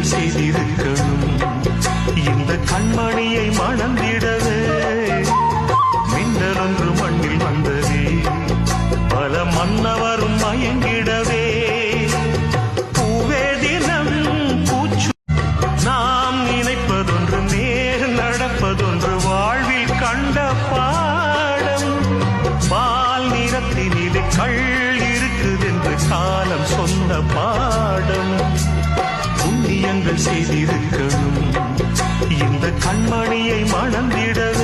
புண்ணியங்கள் செய்திருக்கணும். இந்த கண்மணியை மணந்திடவே மின்னல் ஒன்று மண்ணில் வந்ததே, பல மன்னவரும் மயங்கிடவே. பூவே தினம் பூச்சு நாம் நினைப்பதொன்று, நேர் நடப்பதொன்று, வாழ்வில் கண்ட பாடம். பால் நிறத்தினிலே கள் இருக்குதென்று காலம் சொன்ன பாடம். புண்ணியங்கள் செய்திருக்கணும். இந்த கண்மணியை மணந்திடவே